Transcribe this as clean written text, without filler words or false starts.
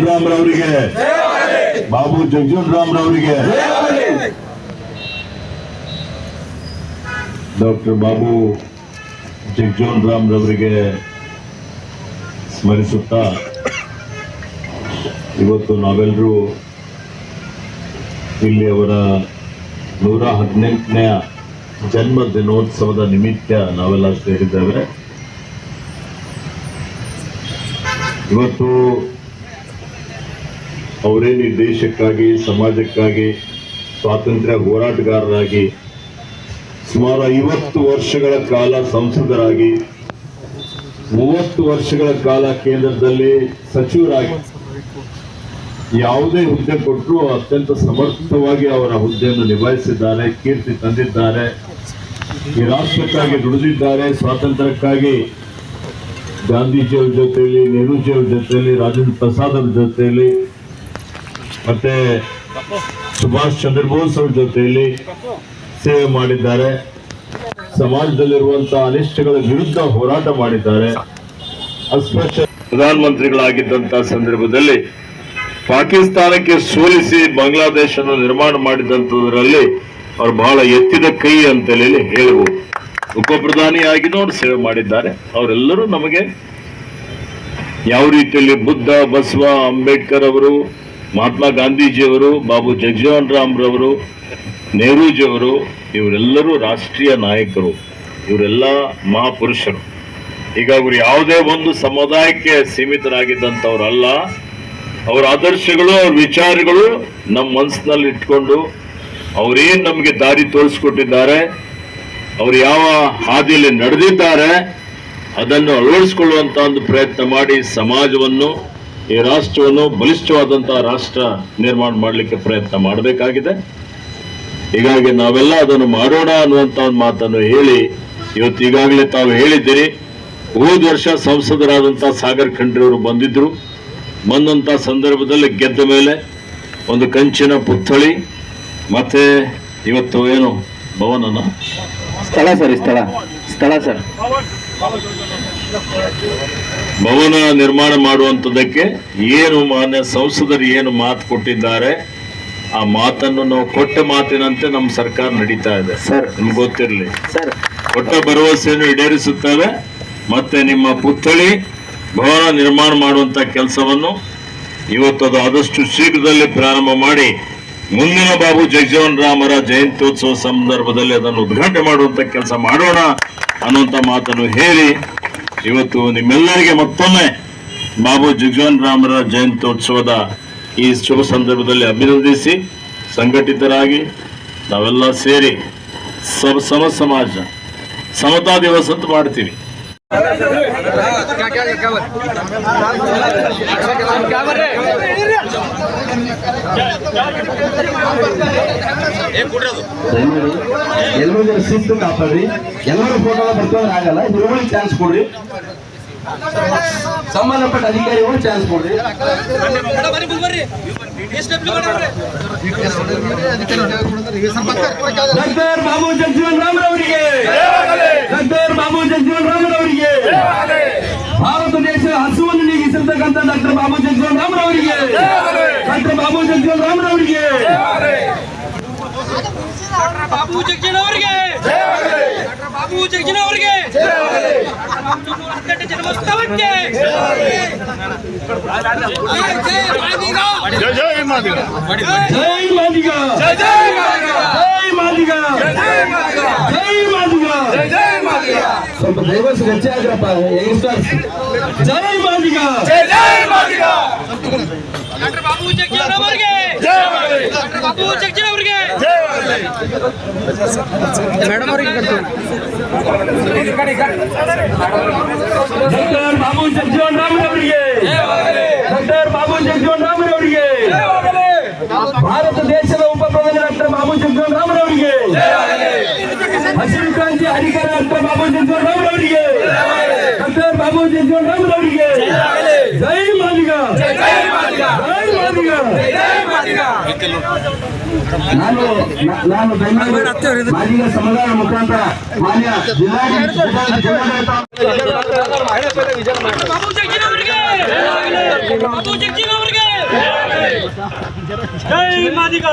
ರಾಮರವರಿಗೆ, Babu Jagjivan ರಾಮರವರಿಗೆ, doctor Babu Jagjivan ರಾಮರವರಿಗೆ ಸ್ಮರಿಸುತ್ತಾ ಇವತ್ತು ನಾವೆಲ್ಲರೂ ಇಲ್ಲಿ ಅವರ 118ನೇ ಜನ್ಮ ದಿನೋತ್ಸವದ ನಿಮಿತ್ತ ನಾವೆಲ್ಲ ಸೇರಿದ್ದೇವೆ. ಇವತ್ತು ಅವರೇನು ದೇಶಕ್ಕಾಗಿ, ಸಮಾಜಕ್ಕಾಗಿ ಸ್ವಾತಂತ್ರ್ಯ ಹೋರಾಟಗಾರರಾಗಿ ಸುಮಾರು 50 ವರ್ಷಗಳ ಕಾಲ ಸಂಸದರಾಗಿ, 30 ವರ್ಷಗಳ ಕಾಲ ಕೇಂದ್ರದಲ್ಲಿ ಸಚಿವರಾಗಿ ಯಾವುದೇ ಹುದ್ದೆ ಕೊಟ್ಟರು ಅತ್ಯಂತ ಸಮರ್ಥವಾಗಿ ಅವರ ಹುದ್ದೆಯನ್ನು ನಿಭಾಯಿಸಿದ್ದಾರೆ, ಕೀರ್ತಿ ತಂದಿದ್ದಾರೆ. ಈ ರಾಷ್ಟ್ರಕ್ಕಾಗಿ ದುಡಿದಿದ್ದಾರೆ. ಸ್ವಾತಂತ್ರ್ಯಕ್ಕಾಗಿ ಗಾಂಧೀಜಿಯವರ ಜೊತೆಯಲ್ಲಿ, ನೆಹರೂಜಿಯವರ ಜೊತೆಯಲ್ಲಿ, ರಾಜೇಂದ್ರ ಪ್ರಸಾದ್ ಅವರ ಜೊತೆಯಲ್ಲಿ, ಮತ್ತೆ ಸುಭಾಷ್ ಚಂದ್ರ ಬೋಸ್ ಅವರ ಜೊತೆಯಲ್ಲಿ ಸೇವೆ ಮಾಡಿದ್ದಾರೆ. ಸಮಾಜದಲ್ಲಿರುವಂತಹ ಅನಿಷ್ಟಗಳ ವಿರುದ್ಧ ಹೋರಾಟ ಮಾಡಿದ್ದಾರೆ. ಅಸ್ಪೃಶ್ಯ ಪ್ರಧಾನಮಂತ್ರಿಗಳಾಗಿದ್ದಂತಹ ಸಂದರ್ಭದಲ್ಲಿ ಪಾಕಿಸ್ತಾನಕ್ಕೆ ಸೋಲಿಸಿ ಬಾಂಗ್ಲಾದೇಶವನ್ನು ನಿರ್ಮಾಣ ಮಾಡಿದಂಥದ್ರಲ್ಲಿ ಅವರು ಬಹಳ ಎತ್ತಿದ ಕೈ ಅಂತೇಳಿ ಹೇಳಬಹುದು. ಉಪಪ್ರಧಾನಿಯಾಗಿ ನೋಡಿ ಸೇವೆ ಮಾಡಿದ್ದಾರೆ. ಅವರೆಲ್ಲರೂ ನಮಗೆ ಯಾವ ರೀತಿಯಲ್ಲಿ ಬುದ್ಧ, ಬಸವ, ಅಂಬೇಡ್ಕರ್ ಅವರು, ಮಹಾತ್ಮ ಗಾಂಧೀಜಿಯವರು, ಬಾಬು ಜಗಜೀವನ್ ರಾಮ್ರವರು, ನೆಹರೂಜಿಯವರು, ಇವರೆಲ್ಲರೂ ರಾಷ್ಟ್ರೀಯ ನಾಯಕರು. ಇವರೆಲ್ಲ ಮಹಾಪುರುಷರು. ಈಗ ಅವರು ಯಾವುದೇ ಒಂದು ಸಮುದಾಯಕ್ಕೆ ಸೀಮಿತರಾಗಿದ್ದಂಥವ್ರಲ್ಲ. ಅವರ ಆದರ್ಶಗಳು, ಅವ್ರ ವಿಚಾರಗಳು ನಮ್ಮ ಮನಸ್ಸಿನಲ್ಲಿ ಇಟ್ಕೊಂಡು ಅವರೇನು ನಮಗೆ ದಾರಿ ತೋರಿಸ್ಕೊಟ್ಟಿದ್ದಾರೆ, ಅವರು ಯಾವ ಹಾದಿಯಲ್ಲಿ ನಡೆದಿದ್ದಾರೆ ಅದನ್ನು ಅಳವಡಿಸಿಕೊಳ್ಳುವಂತ ಒಂದು ಪ್ರಯತ್ನ ಮಾಡಿ ಸಮಾಜವನ್ನು, ಈ ರಾಷ್ಟ್ರವನ್ನು ಬಲಿಷ್ಠವಾದಂತಹ ರಾಷ್ಟ್ರ ನಿರ್ಮಾಣ ಮಾಡಲಿಕ್ಕೆ ಪ್ರಯತ್ನ ಮಾಡಬೇಕಾಗಿದೆ. ಹೀಗಾಗಿ ನಾವೆಲ್ಲ ಅದನ್ನು ಮಾಡೋಣ ಅನ್ನುವಂತ ಒಂದು ಮಾತನ್ನು ಹೇಳಿ ಇವತ್ತು ಈಗಾಗಲೇ ತಾವು ಹೇಳಿದ್ದೀರಿ. ಹೋದ ವರ್ಷ ಸಂಸದರಾದಂತಹ ಸಾಗರ್ ಖಂಡ್ರೆ ಅವರು ಬಂದಿದ್ರು. ಬಂದಂತ ಸಂದರ್ಭದಲ್ಲಿ ಗೆದ್ದ ಮೇಲೆ ಒಂದು ಕಂಚಿನ ಪುತ್ಥಳಿ ಮತ್ತೆ ಇವತ್ತು ಏನು ಭವನನ ಸ್ಥಳ ಸರ್ ಭವನ ನಿರ್ಮಾಣ ಮಾಡುವಂಥದ್ದಕ್ಕೆ ಏನು ಮಾನ್ಯ ಸಂಸದರು ಏನು ಮಾತು ಕೊಟ್ಟಿದ್ದಾರೆ ಆ ಮಾತನ್ನು ನಾವು ಕೊಟ್ಟ ಮಾತಿನಂತೆ ನಮ್ಮ ಸರ್ಕಾರ ನಡೀತಾ ಇದೆ ಸರ್. ನಿಮ್ಗೆ ಗೊತ್ತಿರಲಿ ಸರ್, ಕೊಟ್ಟ ಭರವಸೆಯನ್ನು ಈಡೇರಿಸುತ್ತೇವೆ. ಮತ್ತೆ ನಿಮ್ಮ ಪುತ್ಥಳಿ ಭವನ ನಿರ್ಮಾಣ ಮಾಡುವಂತ ಕೆಲಸವನ್ನು ಇವತ್ತು ಅದು ಆದಷ್ಟು ಶೀಘ್ರದಲ್ಲಿ ಪ್ರಾರಂಭ ಮಾಡಿ ಮುಂದಿನ ಬಾಬು ಜಗಜೀವನ್ ರಾಮರ ಜಯಂತ್ಯೋತ್ಸವ ಸಂದರ್ಭದಲ್ಲಿ ಅದನ್ನು ಉದ್ಘಾಟನೆ ಮಾಡುವಂತ ಕೆಲಸ ಮಾಡೋಣ ಅನ್ನುವಂತ ಮಾತನ್ನು ಹೇಳಿ ಇವತ್ತು ನಿಮ್ಮೆಲ್ಲರಿಗೆ ಮತ್ತೊಮ್ಮೆ ಬಾಬು ಜಗಜೀವನ್ ರಾಮರ ಜಯಂತ್ಯೋತ್ಸವದ ಈ ಶುಭ ಸಂದರ್ಭದಲ್ಲಿ ಅಭಿನಂದಿಸಿ ಸಂಘಟಿತರಾಗಿ ನಾವೆಲ್ಲ ಸೇರಿ ಸಮ ಸಮಾಜ ಸಮತಾ ದಿವಸ ಅಂತ ಮಾಡ್ತೀವಿ. ಎಲ್ಲರೂ ಶಿಸ್ತು ಕಾಪಾಡ್ರಿ. ಎಲ್ಲರೂ ಫೋಟೋ ಬರ್ಕೊಂಡ್ರೆ ಆಗಲ್ಲ. ಇವ್ರಿಗೆ ಚಾನ್ಸ್ ಕೊಡ್ರಿ. ಸಂಬಂಧಪಟ್ಟ ಅಧಿಕಾರಿಗಳು ಚಾನ್ಸ್ ಕೊಡ್ರಿ. ಡಾಕ್ಟರ್ ಬಾಬು ಜಗಜೀವನ್ ರಾಮರವರಿಗೆ, ಡಾಕ್ಟರ್ ಬಾಬು ಜಗಜೀವನ್ ರಾಮರವರಿಗೆ, ಭಾರತ ದೇಶ ಹಸುವನ್ನು ನೀಗಿಸಿರ್ತಕ್ಕಂಥ ಡಾಕ್ಟರ್ ಬಾಬು ಜಗಜೀವನ್ ರಾಮರವರಿಗೆ, ಡಾಕ್ಟರ್ ಬಾಬು ಜಗಜೀವನ್ ರಾಮರವರಿಗೆ, ಬಾಬು ಜಗಜೀವನ್ ಅವರಿಗೆ, ಡಾಕ್ಟರ್ ಬಾಬು ಜಗಜೀವನ್ ಅವರಿಗೆ, ಜನ್ಮೋತ್ಸವಕ್ಕೆ ಜೈ ಮಾದಿಗ, ಜೈ ಮಾದಿಗ, ಜೈ ಮಾದಿಗ, ಜೈ ಮಾದಿಗ, ಜೈ ಮಾದಿಗ. ಸ್ವಲ್ಪ ದಯವಿಟ್ಟು ಗಚ್ಚೆ ಆಗ್ರಪ್ಪ ಯಂಗ್ಸ್ಟರ್ಸ್. ಜೈ ಮಾದಿಗ, ಜೈ ಮಾದಿಗ. ಡಾಕ್ಟರ್ ಬಾಬು ಜಗಜೀವನ್ ಅವರಿಗೆ, ಡಾಕ್ಟರ್ ಬಾಬು ಜಗಜೀವನ್ ಅವರಿಗೆ, ಮೇಡಮ್ ಅವರಿಗೆ, ಡಾಕ್ಟರ್ ಬಾಬು ಜಗಜೀವನ್ ರಾಮರವರಿಗೆ, ಡಾಕ್ಟರ್ ಬಾಬು ಜಗಜೀವನ್ ರಾಮರವರಿಗೆ, ಭಾರತ ದೇಶದ ಉಪಪ್ರಧಾನಿ ಡಾಕ್ಟರ್ ಬಾಬು ಜಗಜೀವನ್ ರಾಮರವರಿಗೆ, ಹಸಿರು ಕ್ರಾಂತಿ ಹರಿಕರ ಡಾಕ್ಟರ್ ಬಾಬು ಜಗಜೀವನ್ ರಾಮರವರಿಗೆ, ಡಾಕ್ಟರ್ ಬಾಬು ಜಗಜೀವನ್ ರಾಮರವರಿಗೆ. ಜೈ ಮಾದಿಗ, ಜೈ ಮಾದಿಗ, ಜೈ ಮಾದಿಗ. ನಾನು ಬೆಂಗಳೂರು ಮಾದಿಗ ಸಮುದಾಯ ಮುಖಾಂತರ ಮಾನ್ಯ ಜಿಲ್ಲಾಡಳಿತ ಬಾಬು ಜಗ್ಜೀನ್ ಅವರಿಗೆ ಬಾಬು ಜಗ್ಜೀನ್ ಅವರಿಗೆ ಜೈ ಮಾದಿಗ